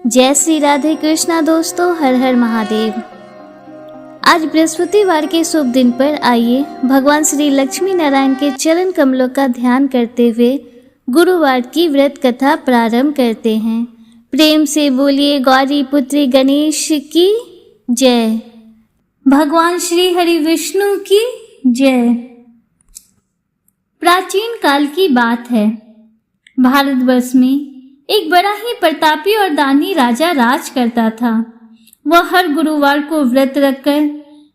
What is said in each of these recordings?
जय श्री राधे कृष्णा दोस्तों, हर हर महादेव। आज बृहस्पतिवार के शुभ दिन पर आइए भगवान श्री लक्ष्मी नारायण के चरण कमलों का ध्यान करते हुए गुरुवार की व्रत कथा प्रारंभ करते हैं। प्रेम से बोलिए गौरी पुत्री गणेश की जय, भगवान श्री हरि विष्णु की जय। प्राचीन काल की बात है। भारतवर्ष में एक बड़ा ही प्रतापी और दानी राजा राज करता था। वह हर गुरुवार को व्रत रखकर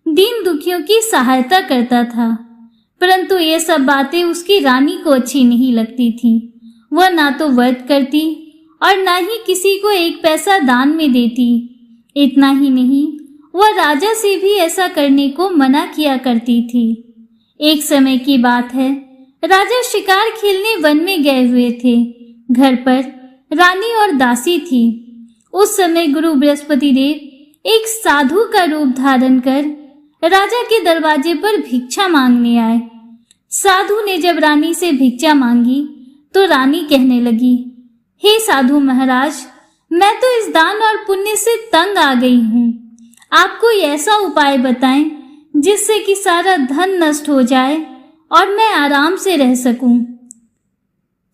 दीन दुखियों की सहायता करता था, परंतु ये सब बातें उसकी रानी को अच्छी नहीं लगती थी। वह ना तो व्रत करती और ना ही किसी को एक पैसा दान में देती। इतना ही नहीं, वह राजा से भी ऐसा करने को मना किया करती थी। एक समय की बात है, राजा शिकार खेलने वन में गए हुए थे। घर पर रानी और दासी थी। उस समय गुरु बृहस्पति देव एक साधु का रूप धारण कर राजा के दरवाजे पर भिक्षा मांगने आए। साधु ने जब रानी से भिक्षा मांगी तो रानी कहने लगी, हे साधु महाराज, मैं तो इस दान और पुण्य से तंग आ गई हूँ। आप कोई ऐसा उपाय बताएं जिससे कि सारा धन नष्ट हो जाए और मैं आराम से रह सकूं।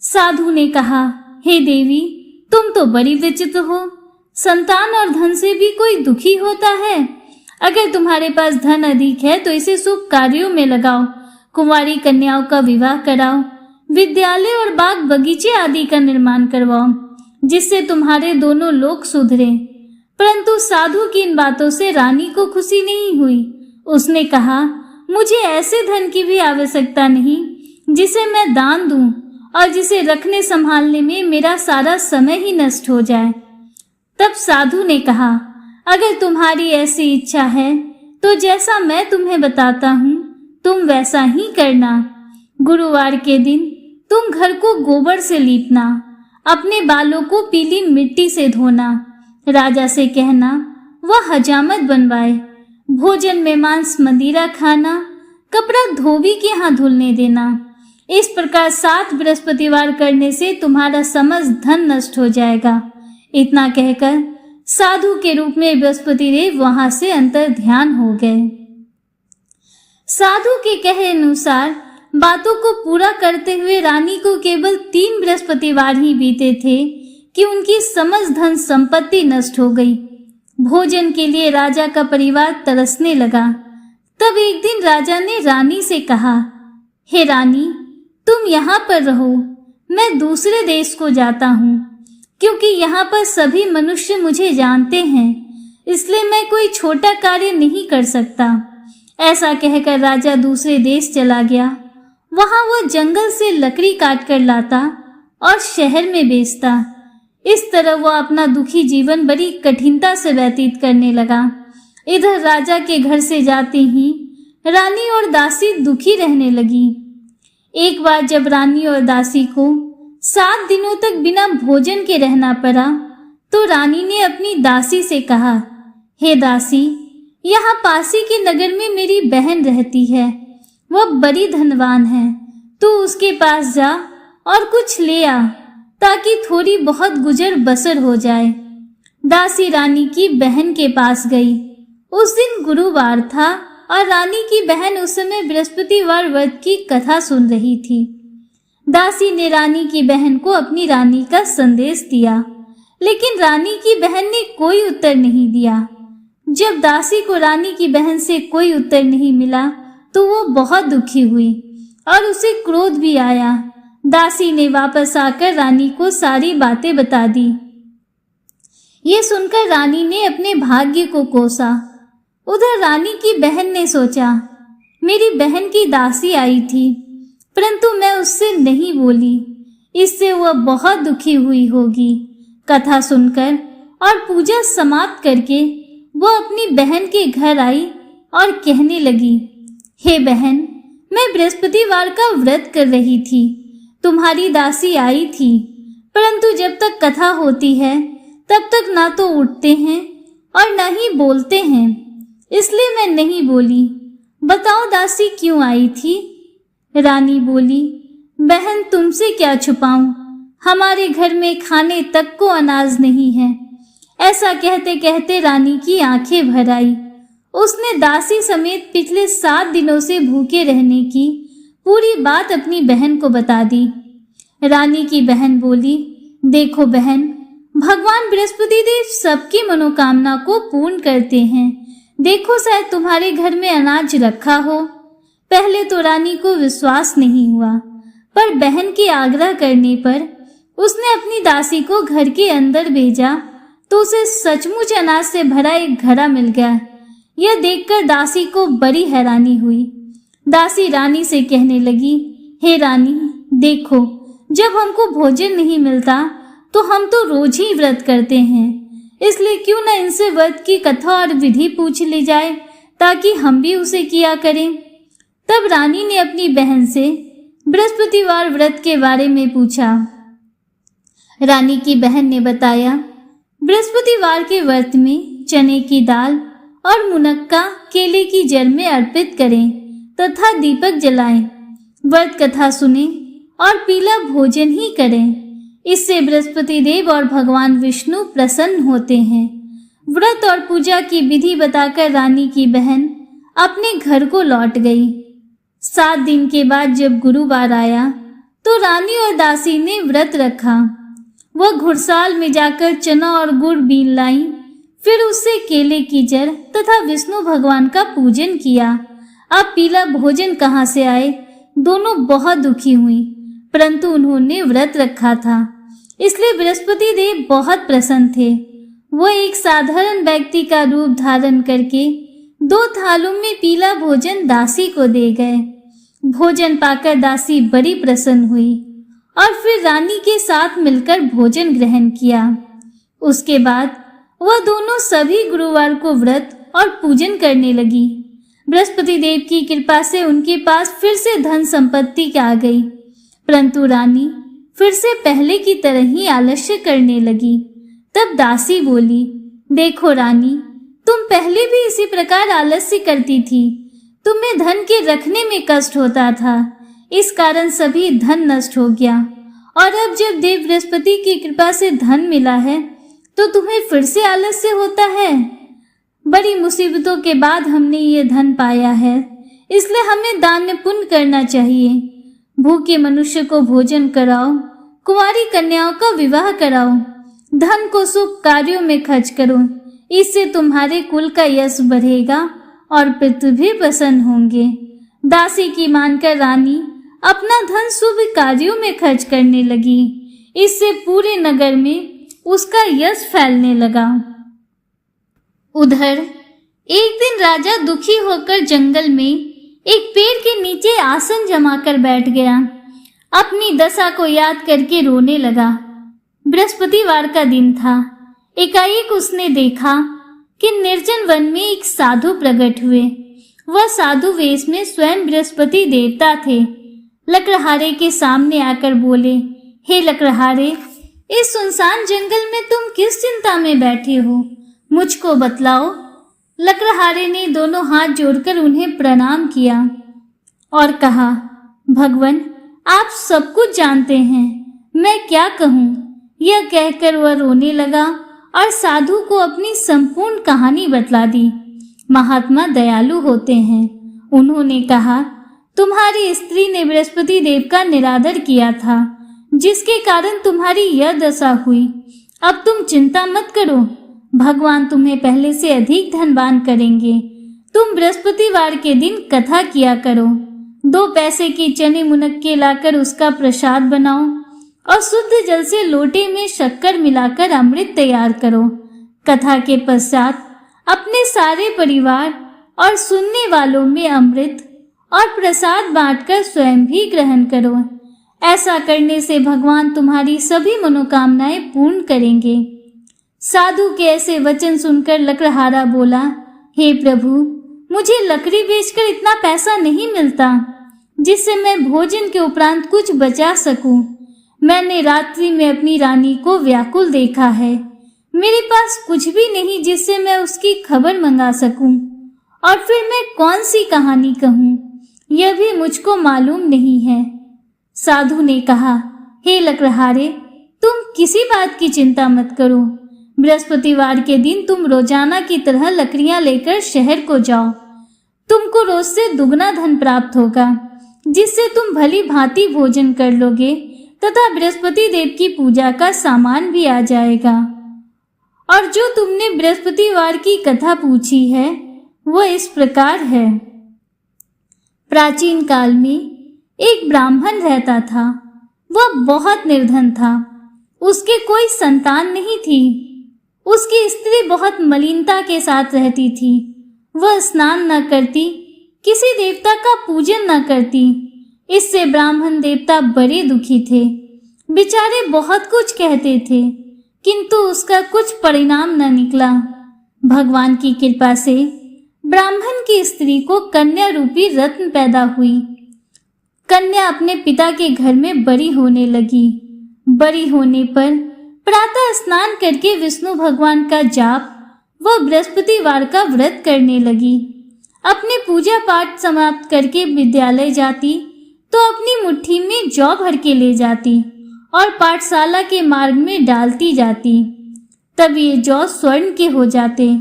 साधु ने कहा, हे देवी, तुम तो बड़ी विचित्र हो। संतान और धन से भी कोई दुखी होता है। अगर तुम्हारे पास धन अधिक है तो इसे शुभ कार्यों में लगाओ, कुंवारी कन्याओं का विवाह कराओ, विद्यालय और बाग बगीचे आदि का निर्माण करवाओ, जिससे तुम्हारे दोनों लोग सुधरे। परंतु साधु की इन बातों से रानी को खुशी नहीं हुई। उसने कहा, मुझे ऐसे धन की भी आवश्यकता नहीं जिसे मैं दान दूं और जिसे रखने संभालने में मेरा सारा समय ही नष्ट हो जाए। तब साधु ने कहा, अगर तुम्हारी ऐसी इच्छा है तो जैसा मैं तुम्हें बताता हूँ तुम वैसा ही करना। गुरुवार के दिन तुम घर को गोबर से लीपना, अपने बालों को पीली मिट्टी से धोना, राजा से कहना वह हजामत बनवाए, भोजन में मांस मदिरा खाना, कपड़ा धोबी के यहाँ धुलने देना। इस प्रकार 7 बृहस्पतिवार करने से तुम्हारा समस्त धन नष्ट हो जाएगा। इतना कहकर साधु के रूप में बृहस्पति देव वहां से अंतर ध्यान हो गए। साधु के कहे अनुसार बातों को पूरा करते हुए रानी को केवल 3 बृहस्पतिवार ही बीते थे कि उनकी समस्त धन संपत्ति नष्ट हो गई। भोजन के लिए राजा का परिवार तरसने लगा। तब एक दिन राजा ने रानी से कहा, हे रानी, तुम यहाँ पर रहो, मैं दूसरे देश को जाता हूँ, क्योंकि यहाँ पर सभी मनुष्य मुझे जानते हैं, इसलिए मैं कोई छोटा कार्य नहीं कर सकता। ऐसा कहकर राजा दूसरे देश चला गया। वहाँ वह जंगल से लकड़ी काट कर लाता और शहर में बेचता। इस तरह वह अपना दुखी जीवन बड़ी कठिनता से व्यतीत करने लगा। इधर राजा के घर से जाते ही रानी और दासी दुखी रहने लगी। एक बार जब रानी और दासी को 7 दिनों तक बिना भोजन के रहना पड़ा तो रानी ने अपनी दासी से कहा, हे दासी, यहाँ पासी के नगर में मेरी बहन रहती है, वह बड़ी धनवान है, तू उसके पास जा और कुछ ले आ ताकि थोड़ी बहुत गुजर बसर हो जाए। दासी रानी की बहन के पास गई। उस दिन गुरुवार था और रानी की बहन उस समय बृहस्पतिवार व्रत की कथा सुन रही थी। दासी ने रानी की बहन को अपनी रानी का संदेश दिया, लेकिन रानी की बहन ने कोई उत्तर नहीं दिया। जब दासी को रानी की बहन से कोई उत्तर नहीं मिला तो वो बहुत दुखी हुई और उसे क्रोध भी आया। दासी ने वापस आकर रानी को सारी बातें बता दी। ये सुनकर रानी ने अपने भाग्य को कोसा। उधर रानी की बहन ने सोचा, मेरी बहन की दासी आई थी, परंतु मैं उससे नहीं बोली, इससे वह बहुत दुखी हुई होगी। कथा सुनकर और पूजा समाप्त करके वह अपनी बहन के घर आई और कहने लगी, हे बहन, मैं बृहस्पतिवार का व्रत कर रही थी, तुम्हारी दासी आई थी, परंतु जब तक कथा होती है तब तक ना तो उठते हैं और ना ही बोलते हैं, इसलिए मैं नहीं बोली। बताओ दासी क्यों आई थी? रानी बोली, बहन, तुमसे क्या छुपाऊं, हमारे घर में खाने तक को अनाज नहीं है। ऐसा कहते कहते रानी की आंखें भर आई। उसने दासी समेत पिछले 7 दिनों से भूखे रहने की पूरी बात अपनी बहन को बता दी। रानी की बहन बोली, देखो बहन, भगवान बृहस्पति देव सबकी मनोकामना को पूर्ण करते हैं। देखो शायद तुम्हारे घर में अनाज रखा हो। पहले तो रानी को विश्वास नहीं हुआ, पर बहन के आग्रह करने पर उसने अपनी दासी को घर के अंदर भेजा तो उसे सचमुच अनाज से भरा एक घड़ा मिल गया। यह देखकर दासी को बड़ी हैरानी हुई। दासी रानी से कहने लगी, हे रानी, देखो, जब हमको भोजन नहीं मिलता तो हम तो रोज ही व्रत करते हैं, इसलिए क्यों न इनसे व्रत की कथा और विधि पूछ ली जाए ताकि हम भी उसे किया करें। तब रानी ने अपनी बहन से बृहस्पतिवार व्रत के बारे में पूछा। रानी की बहन ने बताया, बृहस्पतिवार के व्रत में चने की दाल और मुनक्का केले की जड़ में अर्पित करें तथा दीपक जलाएं, व्रत कथा सुने और पीला भोजन ही करें। इससे बृहस्पति देव और भगवान विष्णु प्रसन्न होते हैं। व्रत और पूजा की विधि बताकर रानी की बहन अपने घर को लौट गई। 7 दिन के बाद जब गुरुवार आया तो रानी और दासी ने व्रत रखा। वह घुड़साल में जाकर चना और गुड़ बीन लाई, फिर उससे केले की जड़ तथा विष्णु भगवान का पूजन किया। अब पीला भोजन कहाँ से आए? दोनों बहुत दुखी हुई, परंतु उन्होंने व्रत रखा था, इसलिए बृहस्पति देव बहुत प्रसन्न थे। वह एक साधारण व्यक्ति का रूप धारण करके 2 थालों में पीला भोजन दासी को दे गए। भोजन पाकर दासी बड़ी प्रसन्न हुई और फिर रानी के साथ मिलकर भोजन ग्रहण किया। उसके बाद वह दोनों सभी गुरुवार को व्रत और पूजन करने लगी। बृहस्पति देव की कृपा से उनके पास फिर से धन संपत्ति आ गई, परंतु रानी फिर से पहले की तरह ही आलस्य करने लगी। तब दासी बोली, देखो रानी, तुम पहले भी इसी प्रकार आलस्य करती थी। तुम्हें धन के रखने में कष्ट होता था, इस कारण सभी धन नष्ट हो गया, और अब जब देव बृहस्पति की कृपा से धन मिला है तो तुम्हें फिर से आलस्य होता है। बड़ी मुसीबतों के बाद हमने ये धन पाया है, इसलिए हमें दान पुण्य करना चाहिए। भूखे मनुष्य को भोजन कराओ, कुंवारी कन्याओं का विवाह कराओ, धन को शुभ कार्यों में खर्च करो, इससे तुम्हारे कुल का यश बढ़ेगा और पितृ भी प्रसन्न होंगे। दासी की मानकर रानी अपना धन शुभ कार्यों में खर्च करने लगी। इससे पूरे नगर में उसका यश फैलने लगा। उधर एक दिन राजा दुखी होकर जंगल में एक पेड़ के नीचे आसन जमाकर बैठ गया। अपनी दशा को याद करके रोने लगा। बृहस्पतिवार का दिन था। एकाएक उसने देखा कि निर्जन वन में एक साधु प्रकट हुए। वह साधु वेश में स्वयं बृहस्पति देवता थे। लकड़हारे के सामने आकर बोले, हे लकड़हारे, इस सुनसान जंगल में तुम किस चिंता में बैठे हो? मुझको बतलाओ। लकड़हारे ने दोनों हाथ जोड़कर उन्हें प्रणाम किया और कहा, भगवान, आप सब कुछ जानते हैं, मैं क्या कहूँ? यह कहकर वह रोने लगा और साधु को अपनी संपूर्ण कहानी बतला दी। महात्मा दयालु होते हैं। उन्होंने कहा, तुम्हारी स्त्री ने बृहस्पति देव का निरादर किया था, जिसके कारण तुम्हारी यह दशा हुई। अब तुम चिंता मत करो, भगवान तुम्हें पहले से अधिक धनवान करेंगे। तुम बृहस्पतिवार के दिन कथा किया करो। 2 पैसे की चने मुनक्के लाकर उसका प्रसाद बनाओ और शुद्ध जल से लोटे में शक्कर मिलाकर अमृत तैयार करो। कथा के पश्चात अपने सारे परिवार और सुनने वालों में अमृत और प्रसाद बांटकर स्वयं भी ग्रहण करो। ऐसा करने से भगवान तुम्हारी सभी मनोकामनाएं पूर्ण करेंगे। साधु के ऐसे वचन सुनकर लकड़हारा बोला, हे प्रभु, मुझे लकड़ी बेचकर इतना पैसा नहीं मिलता जिससे मैं भोजन के उपरांत कुछ बचा सकूं। मैंने रात्रि में अपनी रानी को व्याकुल देखा है। मेरे पास कुछ भी नहीं जिससे मैं उसकी खबर मंगा सकूं, और फिर मैं कौन सी कहानी कहूं, यह भी मुझको मालूम नहीं है। साधु ने कहा, हे लकड़हारे, तुम किसी बात की चिंता मत करो। बृहस्पतिवार के दिन तुम रोजाना की तरह लकड़ियां लेकर शहर को जाओ। तुमको रोज से दुगना धन प्राप्त होगा, जिससे तुम भली भांति भोजन कर लोगे तथा बृहस्पति देव की पूजा का सामान भी आ जाएगा। और जो तुमने बृहस्पतिवार की कथा पूछी है वो इस प्रकार है। प्राचीन काल में एक ब्राह्मण रहता था। वह बहुत निर्धन था। उसके कोई संतान नहीं थी। उसकी स्त्री बहुत मलिनता के साथ रहती थी। वह स्नान न करती, किसी देवता का पूजन न करती। इससे ब्राह्मण देवता बड़े दुखी थे। बेचारे बहुत कुछ कहते थे, किंतु उसका कुछ परिणाम न निकला। भगवान की कृपा से ब्राह्मण की स्त्री को कन्या रूपी रत्न पैदा हुई। कन्या अपने पिता के घर में बड़ी होने लगी। बड़ी होने पर प्रातः स्नान करके विष्णु भगवान का जाप व बृहस्पतिवार का व्रत करने लगी। अपने पूजा पाठ समाप्त करके विद्यालय जाती तो अपनी मुट्ठी में जौ भर के ले जाती और पाठशाला के मार्ग में डालती जाती। तब ये जौ स्वर्ण के हो जाते।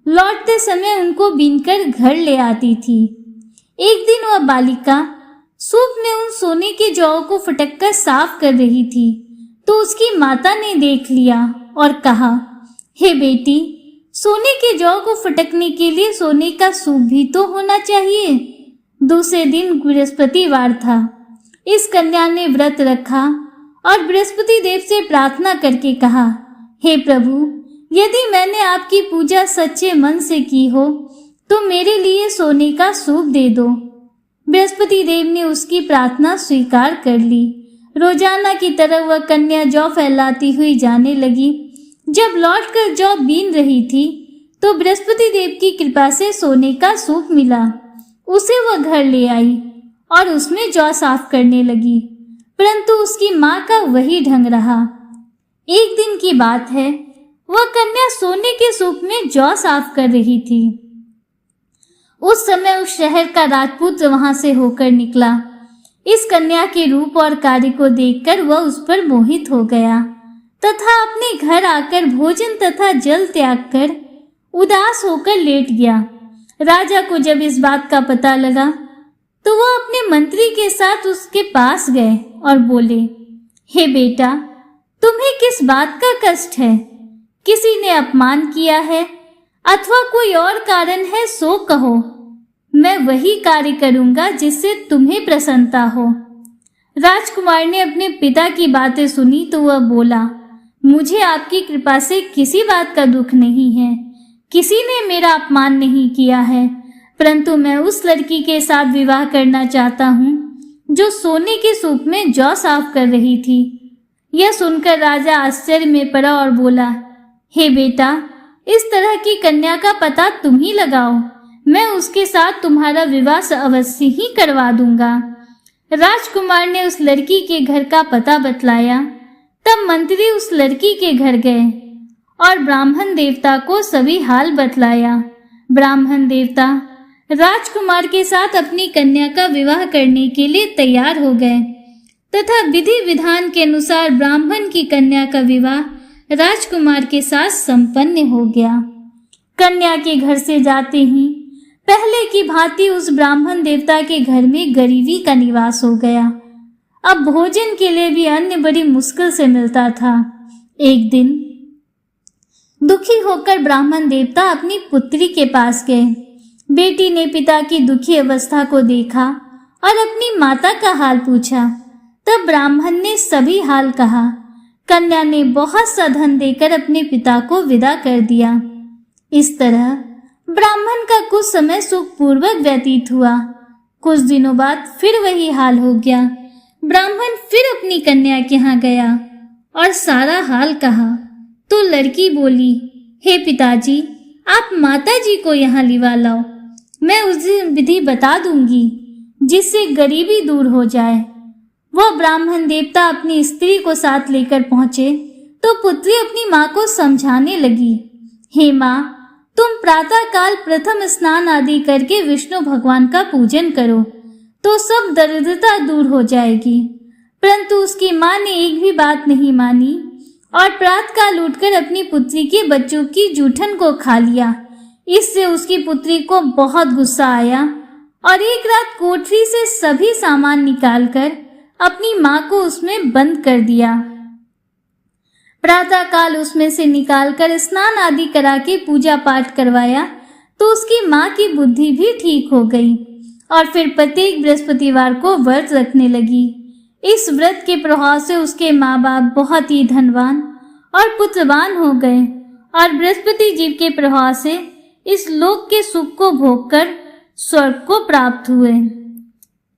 लौटते समय उनको बीनकर घर ले आती थी। एक दिन वह बालिका सूप में उन सोने के जौ को फटककर साफ कर रही थी तो उसकी माता ने देख लिया और कहा, हे बेटी, सोने के जौ को फटकने के लिए सोने का सूप भी तो होना चाहिए। दूसरे दिन बृहस्पतिवार था। इस कन्या ने व्रत रखा और बृहस्पति देव से प्रार्थना करके कहा, हे प्रभु, यदि मैंने आपकी पूजा सच्चे मन से की हो तो मेरे लिए सोने का सूप दे दो। बृहस्पति देव ने उसकी प्रार्थना स्वीकार कर ली। रोजाना की तरह वह कन्या जौ फैलाती हुई जाने लगी। जब लौटकर जौ बीन रही थी तो बृहस्पति देव की कृपा से सोने का सूप मिला। उसे वह घर ले आई और उसमें जौ साफ करने लगी, परंतु उसकी माँ का वही ढंग रहा। एक दिन की बात है, वह कन्या सोने के सूप में जौ साफ कर रही थी। उस समय उस शहर का राजपुत्र वहां से होकर निकला। इस कन्या के रूप और कार्य को देखकर वह उस पर मोहित हो गया तथा अपने घर आकर भोजन तथा जल त्याग कर उदास होकर लेट गया। राजा को जब इस बात का पता लगा तो वह अपने मंत्री के साथ उसके पास गए और बोले, हे बेटा, तुम्हें किस बात का कष्ट है? किसी ने अपमान किया है अथवा कोई और कारण है सो कहो। मैं वही कार्य करूंगा जिससे तुम्हें प्रसन्नता हो। राजकुमार ने अपने पिता की बातें सुनी तो वह बोला, मुझे आपकी कृपा से किसी बात का दुख नहीं है। किसी ने मेरा अपमान नहीं किया है, परंतु मैं उस लड़की के साथ विवाह करना चाहता हूँ जो सोने के सूप में जौ साफ कर रही थी। यह सुनकर राजा आश्चर्य में पड़ा और बोला, हे बेटा, इस तरह की कन्या का पता तुम ही लगाओ। मैं उसके साथ तुम्हारा विवाह अवश्य ही करवा दूंगा। राजकुमार ने उस लड़की के घर का पता बतलाया। तब मंत्री उस लड़की के घर गए और ब्राह्मण देवता को सभी हाल बतलाया। ब्राह्मण देवता राजकुमार के साथ अपनी कन्या का विवाह करने के लिए तैयार हो गए तथा विधि विधान के अनुसार ब्राह्मण की कन्या का विवाह राजकुमार के साथ संपन्न हो गया। कन्या के घर से जाते ही पहले की भांति उस ब्राह्मण देवता के घर में गरीबी का निवास हो गया। अब भोजन के लिए भी अन्न बड़ी मुश्किल से मिलता था। एक दिन दुखी होकर ब्राह्मण देवता अपनी पुत्री के पास गए। बेटी ने पिता की दुखी अवस्था को देखा और अपनी माता का हाल पूछा। तब ब्राह्मण ने सभी हाल कहा। कन्या ने बहुत सा धन देकर अपने पिता को विदा कर दिया। इस तरह ब्राह्मण का कुछ समय सुखपूर्वक व्यतीत हुआ। कुछ दिनों बाद फिर वही हाल हो गया। ब्राह्मण फिर अपनी कन्या के यहाँ गया और सारा हाल कहा तो लड़की बोली, हे पिताजी, आप माताजी को यहाँ लिवा लाओ। मैं उसे विधि बता दूंगी जिससे गरीबी दूर हो जाए। वह ब्राह्मण देवता अपनी स्त्री को साथ लेकर पहुंचे तो पुत्री अपनी माँ को समझाने लगी, हे माँ, तुम प्रातः काल प्रथम स्नान आदि करके विष्णु भगवान का पूजन करो तो सब दरिद्रता दूर हो जाएगी। परंतु उसकी माँ ने एक भी बात नहीं मानी। और प्रातःकाल उठकर अपनी पुत्री के बच्चों की जूठन को खा लिया। इससे उसकी पुत्री को बहुत गुस्सा आया और एक रात कोठरी से सभी सामान निकालकर अपनी माँ को उसमें बंद कर दिया। प्रातःकाल उसमें से निकालकर स्नान आदि करा के पूजा पाठ करवाया तो उसकी माँ की बुद्धि भी ठीक हो गई और फिर प्रत्येक बृहस्पतिवार को व्रत रखने लगी। इस व्रत के प्रभाव से उसके माँ बाप बहुत ही धनवान और पुत्रवान हो गए और बृहस्पति जीव के प्रभाव से इस लोक के सुख को भोगकर स्वर्ग को प्राप्त हुए।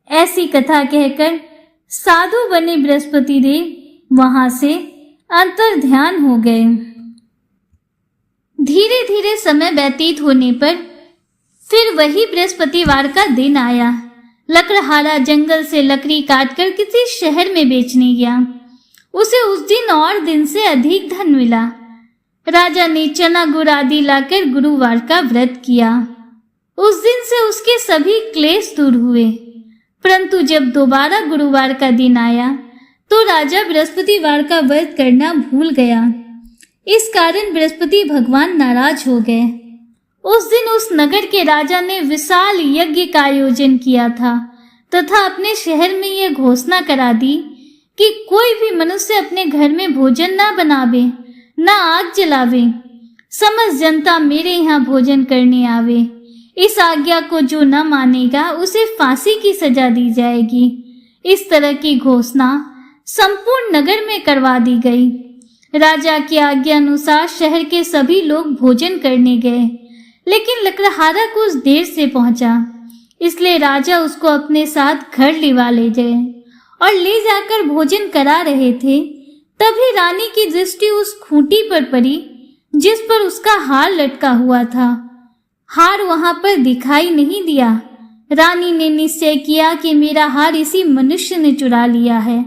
ऐसी कथा कहकर साधु बने बृहस्पति देव वहां से अंतर ध्यान हो गए। धीरे धीरे समय व्यतीत होने पर फिर वही बृहस्पतिवार का दिन आया। लकड़हारा जंगल से लकड़ी काटकर किसी शहर में बेचने गया। उसे उस दिन और दिन से अधिक धन मिला। राजा ने चना गुड़ आदि लाकर गुरुवार का व्रत किया। उस दिन से उसके सभी क्लेश दूर हुए। परंतु जब दोबारा गुरुवार का दिन आया तो राजा बृहस्पतिवार का व्रत करना भूल गया। इस कारण बृहस्पति भगवान नाराज हो गए। उस दिन उस नगर के राजा ने विशाल यज्ञ का आयोजन किया था तथा अपने शहर में यह घोषणा करा दी कि कोई भी मनुष्य अपने घर में भोजन ना बनावे, ना आग जलावे। समस्त जनता मेरे यहाँ भोजन करने आवे। इस आज्ञा को जो न मानेगा उसे फांसी की सजा दी जाएगी। इस तरह की घोषणा संपूर्ण नगर में करवा दी गई। राजा की आज्ञा अनुसार शहर के सभी लोग भोजन करने गए, लेकिन लकड़हारा कुछ देर से पहुंचा, इसलिए राजा उसको अपने साथ घर लिवा ले गए और ले जाकर भोजन करा रहे थे। तभी रानी की दृष्टि उस खूंटी पर पड़ी जिस पर उसका हार लटका हुआ था। हार वहां पर दिखाई नहीं दिया। रानी ने निश्चय किया कि मेरा हार इसी मनुष्य ने चुरा लिया है।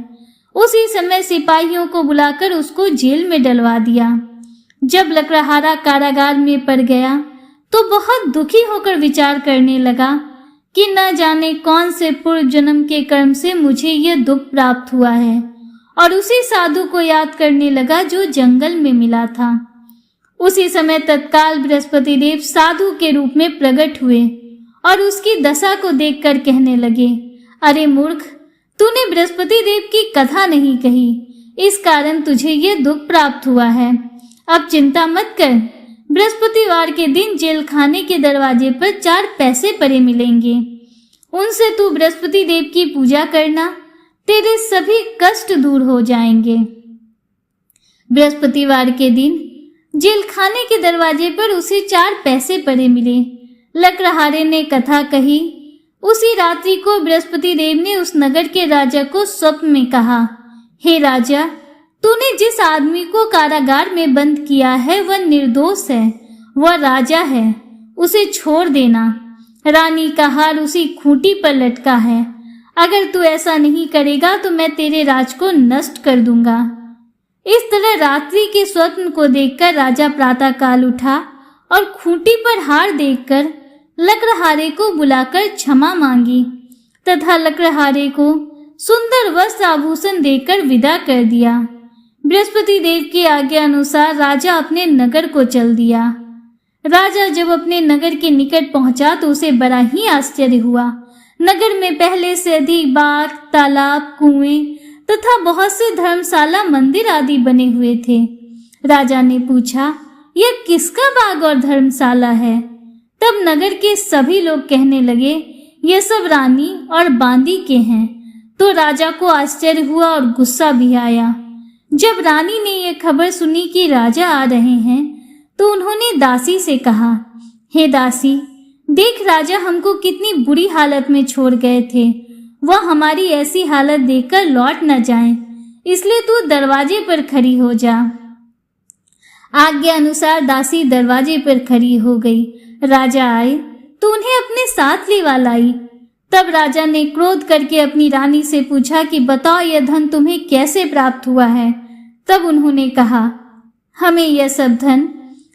उसी समय सिपाहियों को बुलाकर उसको जेल में डलवा दिया। जब लकड़हारा कारागार में पड़ गया तो बहुत दुखी होकर विचार करने लगा कि न जाने कौन से पूर्व जन्म के कर्म से मुझे यह दुख प्राप्त हुआ है, और उसी साधु को याद करने लगा जो जंगल में मिला था। उसी समय तत्काल बृहस्पति देव साधु के रूप में प्रकट हुए और उसकी दशा को देखकर कहने लगे, अरे मूर्ख, तूने बृहस्पति देव की कथा नहीं कही, इस कारण तुझे ये दुख प्राप्त हुआ है। अब चिंता मत कर, बृहस्पतिवार के दिन जेल खाने के दरवाजे पर 4 पैसे पड़े मिलेंगे। उनसे तू बृहस्पति देव की पूजा करना, तेरे सभी कष्ट दूर हो जाएंगे। बृहस्पतिवार के दिन जेल खाने के दरवाजे पर उसे 4 पैसे पड़े मिले। लकड़हारे ने कथा कही। उसी रात्रि को बृहस्पति देव ने उस नगर के राजा को स्वप्न में कहा, हे राजा, तूने जिस आदमी को कारागार में बंद किया है वह निर्दोष है, वह राजा है, उसे छोड़ देना। रानी का हार उसी खूंटी पर लटका है। अगर तू ऐसा नहीं करेगा तो मैं तेरे राज को नष्ट कर दूंगा। इस तरह रात्रि के स्वप्न को देखकर राजा प्रातःकाल उठा और खूंटी पर हार देखकर लकड़हारे को बुलाकर क्षमा मांगी तथा लकड़हारे को सुंदर वस्त्र आभूषण देकर विदा कर दिया। बृहस्पति देव की आज्ञा अनुसार राजा अपने नगर को चल दिया। राजा जब अपने नगर के निकट पहुंचा तो उसे बड़ा ही आश्चर्य हुआ। नगर में पहले से अधिक बाग, तालाब, कुएं तथा बहुत से धर्मशाला, मंदिर आदि बने हुए थे। राजा ने पूछा, यह किसका बाग और धर्मशाला है? तब नगर के सभी लोग कहने लगे, ये सब रानी और बांदी के हैं। तो राजा को आश्चर्य हुआ और गुस्सा भी आया। जब रानी ने यह खबर सुनी कि राजा आ रहे हैं तो उन्होंने दासी से कहा, हे दासी, देख राजा हमको कितनी बुरी हालत में छोड़ गए थे। वह हमारी ऐसी हालत देखकर लौट न जाएं, इसलिए तू दरवाजे पर खड़ी हो जा। आज्ञा अनुसार दासी दरवाजे पर खड़ी हो गई। राजा आए तो उन्हें अपने साथ लेवा लाई। तब राजा ने क्रोध करके अपनी रानी से पूछा कि बताओ यह धन तुम्हें कैसे प्राप्त हुआ है? तब उन्होंने कहा, हमें यह सब धन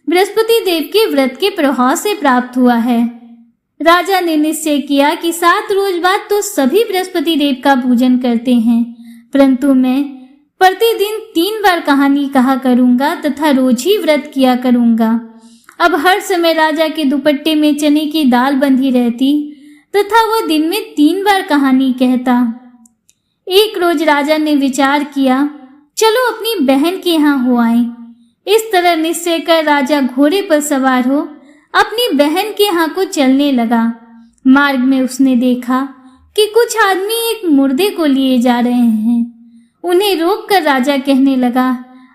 बृहस्पति देव के व्रत के प्रभाव से प्राप्त हुआ है। राजा ने निश्चय किया कि 7 रोज बाद तो सभी बृहस्पति देव का पूजन करते हैं, परंतु मैं प्रतिदिन 3 बार कहानी कहा करूंगा तथा रोज ही व्रत किया करूंगा। अब हर समय राजा के दुपट्टे में चने की दाल बंधी रहती तथा वह दिन में 3 बार कहानी कहता। एक रोज राजा ने विचार किया, चलो अपनी बहन के यहाँ हो आए। इस तरह निश्चय कर राजा घोड़े पर सवार हो अपनी बहन के यहाँ को चलने लगा। मार्ग में उसने देखा कि कुछ आदमी एक मुर्दे को लिए जा रहे हैं। उन्हें रोककर राजा कहने लगा,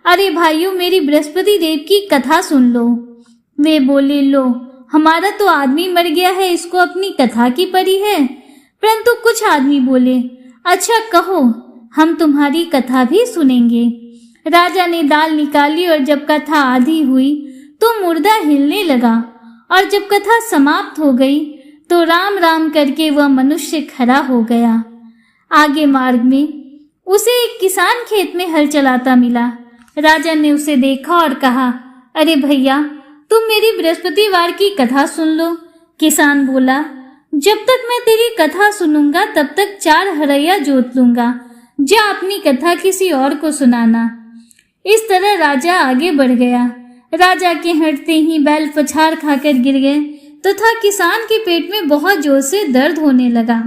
अरे भाइयों, मेरी बृहस्पति देव की कथा सुन लो। वे बोले, लो, हमारा तो आदमी मर गया है, इसको अपनी कथा की पड़ी है। परंतु कुछ आदमी बोले, अच्छा कहो, हम तुम्हारी कथा भी सुनेंगे। राजा ने दाल निकाली और जब कथा आधी हुई तो मुर्दा हिलने लगा और जब कथा समाप्त हो गई तो राम राम करके वह मनुष्य खड़ा हो गया। आगे मार्ग में उसे एक किसान खेत में हल चलाता मिला। राजा ने उसे देखा और कहा, अरे भैया, तुम मेरी बृहस्पतिवार की कथा सुन लो। किसान बोला, जब तक मैं तेरी कथा सुनूंगा तब तक 4 हरैया जोत लूंगा। जा अपनी कथा किसी और को सुनाना। इस तरह राजा आगे बढ़ गया। राजा के हटते ही बैल पछाड़ खाकर गिर गए तथा किसान के पेट में बहुत जोर से दर्द होने लगा।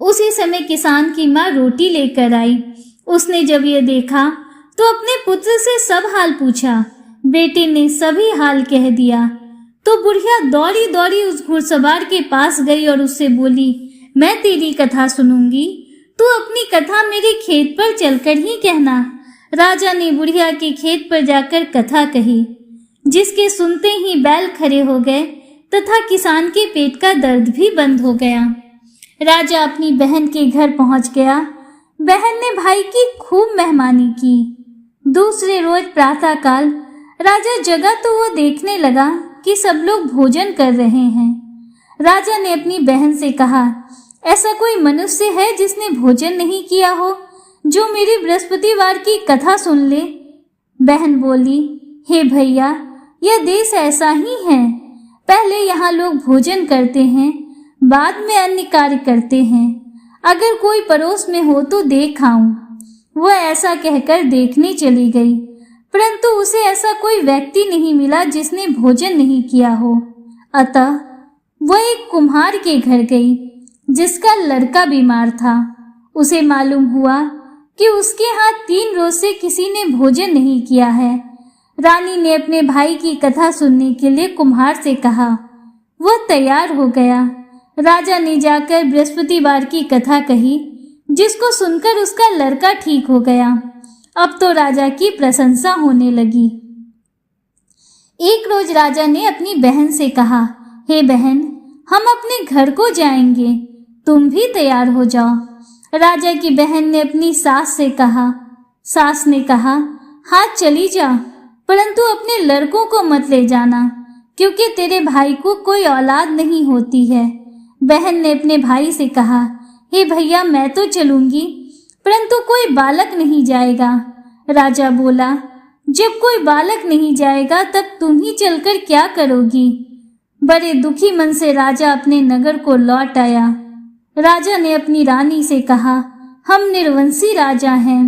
उसी समय किसान की माँ रोटी लेकर आई। उसने जब यह देखा तो अपने पुत्र से सब हाल पूछा। बेटे ने सभी हाल कह दिया तो बुढ़िया दौड़ी दौड़ी उस घुड़सवार के पास गई और उससे बोली, मैं तेरी कथा सुनूंगी, तू अपनी कथा मेरे खेत पर चलकर ही कहना। राजा ने बुढ़िया के खेत पर जाकर कथा कही, जिसके सुनते ही बैल खड़े हो गए तथा किसान के पेट का दर्द भी बंद हो गया। राजा अपनी बहन के घर पहुंच गया। बहन ने भाई की खूब मेहमानी की। दूसरे रोज प्रातःकाल राजा जगा तो वो देखने लगा कि सब लोग भोजन कर रहे हैं। राजा ने अपनी बहन से कहा, ऐसा कोई मनुष्य है जिसने भोजन नहीं किया हो, जो मेरी बृहस्पतिवार की कथा सुन ले। बहन बोली, हे भैया, यह देश ऐसा ही है। पहले यहाँ लोग भोजन करते हैं, बाद में अन्य कार्य करते हैं। अगर कोई पड़ोस में हो तो देख आऊं। वह ऐसा कहकर देखने चली गई, परंतु उसे ऐसा कोई व्यक्ति नहीं मिला जिसने भोजन नहीं किया हो। अतः वह एक कुम्हार के घर गई, जिसका लड़का बीमार था। उसे मालूम हुआ कि उसके यहाँ 3 रोज से किसी ने भोजन नहीं किया है। रानी ने अपने भाई की कथा सुनने के लिए कुम्हार से कहा। वह तैयार हो गया। राजा ने जाकर बृहस्पतिवार की कथा कही, जिसको सुनकर उसका लड़का ठीक हो गया। अब तो राजा की प्रशंसा होने लगी। एक रोज राजा ने अपनी बहन से कहा, हे बहन, हम अपने घर को जाएंगे, तुम भी तैयार हो जाओ। राजा की बहन ने अपनी सास से कहा। सास ने कहा, हाँ चली जा, परंतु अपने लड़कों को मत ले जाना, क्योंकि तेरे भाई को कोई औलाद नहीं होती है। बहन ने अपने भाई से कहा, हे भैया, मैं तो चलूंगी, परंतु कोई बालक नहीं जाएगा। राजा बोला, जब कोई बालक नहीं जाएगा तब तुम ही चलकर क्या करोगी। बड़े दुखी मन से राजा अपने नगर को लौट आया। राजा ने अपनी रानी से कहा, हम निर्वंशी राजा हैं,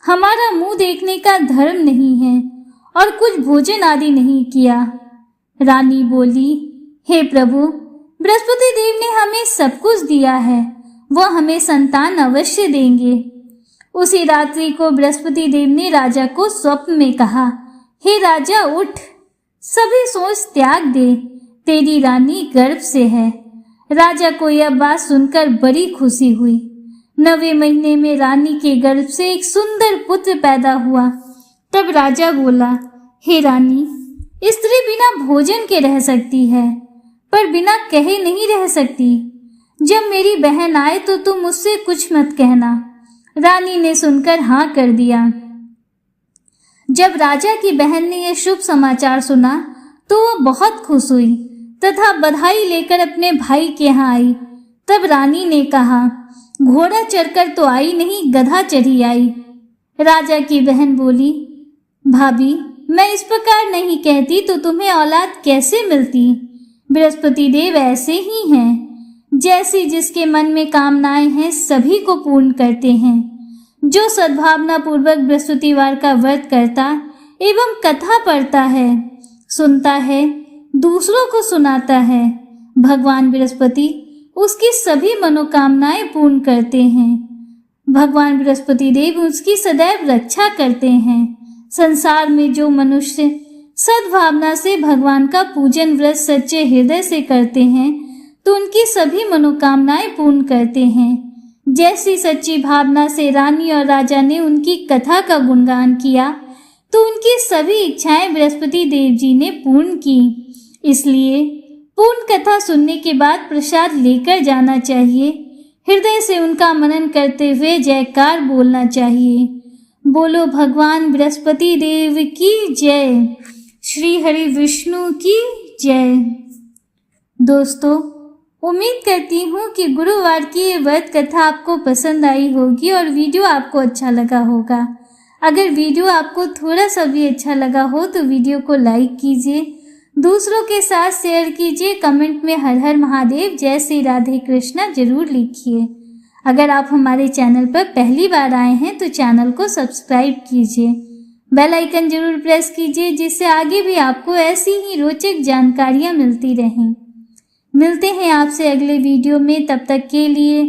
हमारा मुंह देखने का धर्म नहीं है और कुछ भोजन आदि नहीं किया। रानी बोली, हे प्रभु, बृहस्पति देव ने हमें सब कुछ दिया है, वह हमें संतान अवश्य देंगे। उसी रात्रि को बृहस्पति देव ने राजा को स्वप्न में कहा, हे राजा, उठ, सभी सोच त्याग दे, तेरी रानी गर्भ से है। राजा को यह बात सुनकर बड़ी खुशी हुई। 9वें महीने में रानी के गर्भ से एक सुंदर पुत्र पैदा हुआ। तब राजा बोला, हे रानी, स्त्री बिना भोजन के रह सकती है, पर बिना कहे नहीं रह सकती। जब मेरी बहन आए तो तुम उससे कुछ मत कहना। रानी ने सुनकर हाँ कर दिया। जब राजा की बहन ने यह शुभ समाचार सुना तो वह बहुत खुश हुई तथा बधाई लेकर अपने भाई के यहाँ आई। तब रानी ने कहा, घोड़ा चढ़कर तो आई नहीं, गधा चढ़ी आई। राजा की बहन बोली, भाभी, मैं इस प्रकार नहीं कहती तो तुम्हें औलाद कैसे मिलती। बृहस्पति देव ऐसे ही हैं, जैसी जिसके मन में कामनाएं हैं सभी को पूर्ण करते हैं। जो सद्भावना पूर्वक बृहस्पतिवार का व्रत करता एवं कथा पढ़ता है, सुनता है, दूसरों को सुनाता है, भगवान बृहस्पति उसकी सभी मनोकामनाएं पूर्ण करते हैं। भगवान बृहस्पति देव उसकी सदैव रक्षा करते हैं। संसार में जो मनुष्य सद्भावना से भगवान का पूजन व्रत सच्चे हृदय से करते हैं तो उनकी सभी मनोकामनाएं पूर्ण करते हैं। जैसी सच्ची भावना से रानी और राजा ने उनकी कथा का गुणगान किया तो उनकी सभी इच्छाएं बृहस्पति देव जी ने पूर्ण की। इसलिए पूर्ण कथा सुनने के बाद प्रसाद लेकर जाना चाहिए। हृदय से उनका मनन करते हुए जयकार बोलना चाहिए। बोलो भगवान बृहस्पति देव की जय, श्री हरि विष्णु की जय। दोस्तों, उम्मीद करती हूँ कि गुरुवार की ये व्रत कथा आपको पसंद आई होगी और वीडियो आपको अच्छा लगा होगा। अगर वीडियो आपको थोड़ा सा भी अच्छा लगा हो तो वीडियो को लाइक कीजिए, दूसरों के साथ शेयर कीजिए, कमेंट में हर हर महादेव, जय श्री राधे कृष्णा जरूर लिखिए। अगर आप हमारे चैनल पर पहली बार आए हैं तो चैनल को सब्सक्राइब कीजिए, बेल आइकन जरूर प्रेस कीजिए जिससे आगे भी आपको ऐसी ही रोचक जानकारियां मिलती रहें। मिलते हैं आपसे अगले वीडियो में, तब तक के लिए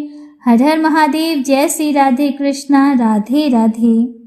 हर हर महादेव, जय श्री राधे कृष्णा, राधे राधे।